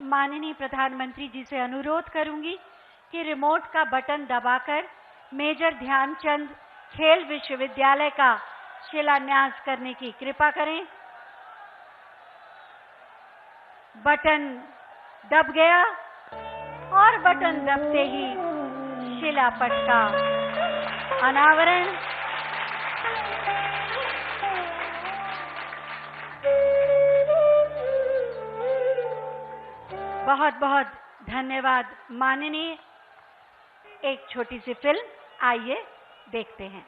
माननीय प्रधानमंत्री जी से अनुरोध करूंगी कि रिमोट का बटन दबाकर मेजर ध्यानचंद खेल विश्वविद्यालय का शिलान्यास करने की कृपा करें। बटन दब गया और बटन दबते ही शिलापट का अनावरण। बहुत बहुत धन्यवाद माननीय। एक छोटी सी फिल्म आइए देखते हैं।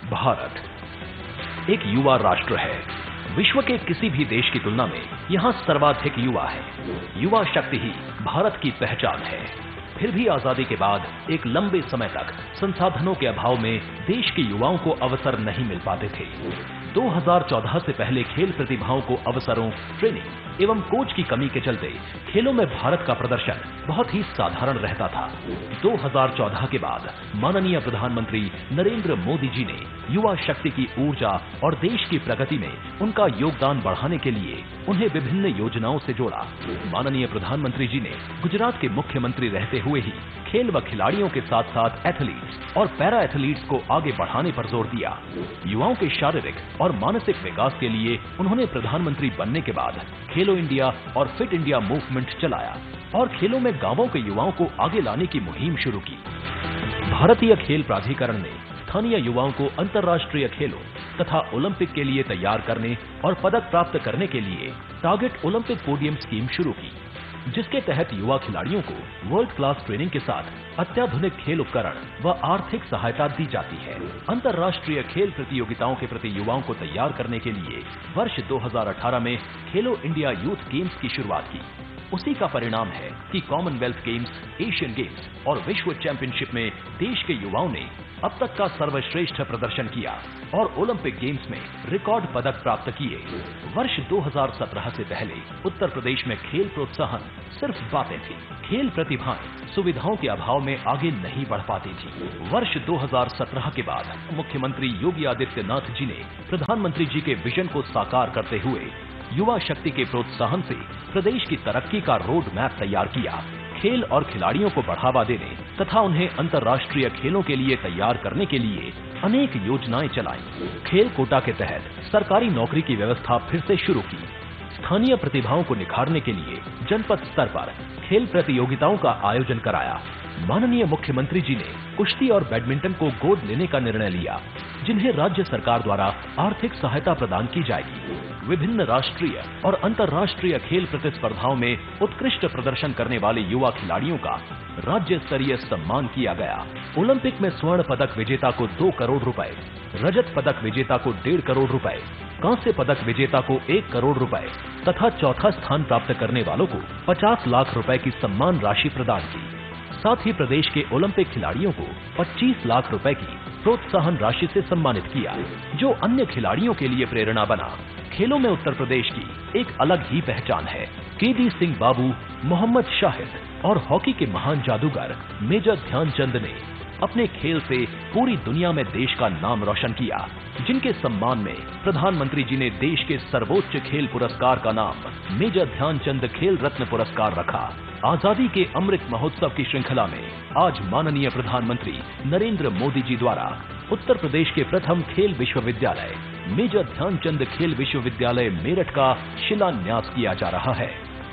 भारत एक युवा राष्ट्र है। विश्व के किसी भी देश की तुलना में यहाँ सर्वाधिक युवा है। युवा शक्ति ही भारत की पहचान है। फिर भी आजादी के बाद एक लंबे समय तक संसाधनों के अभाव में देश के युवाओं को अवसर नहीं मिल पाते थे। 2014 से पहले खेल प्रतिभाओं को अवसरों, ट्रेनिंग एवं कोच की कमी के चलते खेलों में भारत का प्रदर्शन बहुत ही साधारण रहता था। 2014 के बाद माननीय प्रधानमंत्री नरेंद्र मोदी जी ने युवा शक्ति की ऊर्जा और देश की प्रगति में उनका योगदान बढ़ाने के लिए उन्हें विभिन्न योजनाओं से जोड़ा। माननीय प्रधानमंत्री जी ने गुजरात के मुख्यमंत्री रहते हुए ही खेल व खिलाड़ियों के साथ साथ एथलीट्स और पैरा एथलीट्स को आगे बढ़ाने पर जोर दिया। युवाओं के शारीरिक और मानसिक विकास के लिए उन्होंने प्रधानमंत्री बनने के बाद खेलो इंडिया और फिट इंडिया मूवमेंट चलाया और खेलों में गांवों के युवाओं को आगे लाने की मुहिम शुरू की। भारतीय खेल प्राधिकरण ने स्थानीय युवाओं को अंतर्राष्ट्रीय खेलों तथा ओलंपिक के लिए तैयार करने और पदक प्राप्त करने के लिए टारगेट ओलंपिक पोडियम स्कीम शुरू की, जिसके तहत युवा खिलाड़ियों को वर्ल्ड क्लास ट्रेनिंग के साथ अत्याधुनिक खेल उपकरण व आर्थिक सहायता दी जाती है। अंतर्राष्ट्रीय खेल प्रतियोगिताओं के प्रति युवाओं को तैयार करने के लिए वर्ष 2018 में खेलो इंडिया यूथ गेम्स की शुरुआत की। उसी का परिणाम है कि कॉमनवेल्थ गेम्स, एशियन गेम्स और विश्व चैंपियनशिप में देश के युवाओं ने अब तक का सर्वश्रेष्ठ प्रदर्शन किया और ओलंपिक गेम्स में रिकॉर्ड पदक प्राप्त किए। वर्ष 2017 से पहले उत्तर प्रदेश में खेल प्रोत्साहन सिर्फ बातें थी। खेल प्रतिभाएं सुविधाओं के अभाव में आगे नहीं बढ़ पाती थी। वर्ष 2017 के बाद मुख्यमंत्री योगी आदित्यनाथ जी ने प्रधानमंत्री जी के विजन को साकार करते हुए युवा शक्ति के प्रोत्साहन से प्रदेश की तरक्की का रोड मैप तैयार किया। खेल और खिलाड़ियों को बढ़ावा देने तथा उन्हें अंतर्राष्ट्रीय खेलों के लिए तैयार करने के लिए अनेक योजनाएं चलाई। खेल कोटा के तहत सरकारी नौकरी की व्यवस्था फिर से शुरू की। स्थानीय प्रतिभाओं को निखारने के लिए जनपद स्तर पर खेल प्रतियोगिताओं का आयोजन कराया। माननीय मुख्यमंत्री जी ने कुश्ती और बैडमिंटन को गोद लेने का निर्णय लिया, जिन्हें राज्य सरकार द्वारा आर्थिक सहायता प्रदान की जाएगी। विभिन्न राष्ट्रीय और अंतर्राष्ट्रीय खेल प्रतिस्पर्धाओं में उत्कृष्ट प्रदर्शन करने वाले युवा खिलाड़ियों का राज्य स्तरीय सम्मान किया गया। ओलंपिक में स्वर्ण पदक विजेता को 2 करोड़ रुपए, रजत पदक विजेता को 1.5 करोड़ रुपए, कांस्य पदक विजेता को 1 करोड़ रुपए तथा चौथा स्थान प्राप्त करने वालों को 50 लाख रुपए की सम्मान राशि प्रदान की। साथ ही प्रदेश के ओलंपिक खिलाड़ियों को 25 लाख रुपए की प्रोत्साहन राशि से सम्मानित किया, जो अन्य खिलाड़ियों के लिए प्रेरणा बना। खेलों में उत्तर प्रदेश की एक अलग ही पहचान है। केडी सिंह बाबू, मोहम्मद शाहिद और हॉकी के महान जादूगर मेजर ध्यानचंद ने अपने खेल से पूरी दुनिया में देश का नाम रोशन किया, जिनके सम्मान में प्रधानमंत्री जी ने देश के सर्वोच्च खेल पुरस्कार का नाम मेजर ध्यानचंद खेल रत्न पुरस्कार रखा। आजादी के अमृत महोत्सव की श्रृंखला में आज माननीय प्रधानमंत्री नरेंद्र मोदी जी द्वारा उत्तर प्रदेश के प्रथम खेल विश्वविद्यालय मेजर ध्यानचंद खेल विश्वविद्यालय मेरठ का शिलान्यास किया जा रहा है,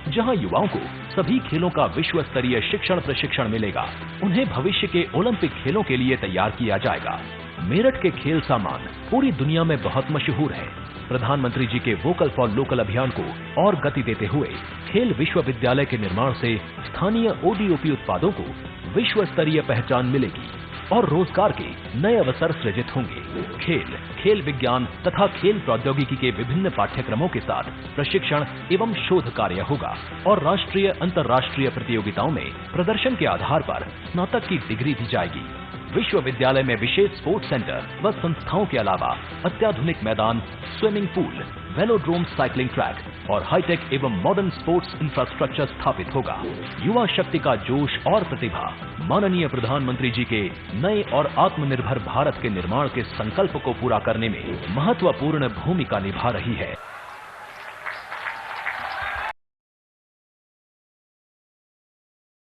जहां युवाओं को सभी खेलों का विश्व स्तरीय शिक्षण प्रशिक्षण मिलेगा। उन्हें भविष्य के ओलंपिक खेलों के लिए तैयार किया जाएगा। मेरठ के खेल सामान पूरी दुनिया में बहुत मशहूर है। प्रधानमंत्री जी के वोकल फॉर लोकल अभियान को और गति देते हुए खेल विश्वविद्यालय के निर्माण से स्थानीय ओडीओपी उत्पादों को विश्व स्तरीय पहचान मिलेगी और रोजगार के नए अवसर सृजित होंगे। खेल विज्ञान तथा खेल प्रौद्योगिकी के विभिन्न पाठ्यक्रमों के साथ प्रशिक्षण एवं शोध कार्य होगा और राष्ट्रीय अंतर्राष्ट्रीय प्रतियोगिताओं में प्रदर्शन के आधार पर स्नातक की डिग्री दी जाएगी। विश्वविद्यालय में विशेष स्पोर्ट्स सेंटर व संस्थाओं के अलावा अत्याधुनिक मैदान, swimming pool, velodrome, cycling track और हाईटेक एवं मॉडर्न स्पोर्ट्स इंफ्रास्ट्रक्चर स्थापित होगा। युवा शक्ति का जोश और प्रतिभा माननीय प्रधानमंत्री जी के नए और आत्मनिर्भर भारत के निर्माण के संकल्प को पूरा करने में महत्वपूर्ण भूमिका निभा रही है।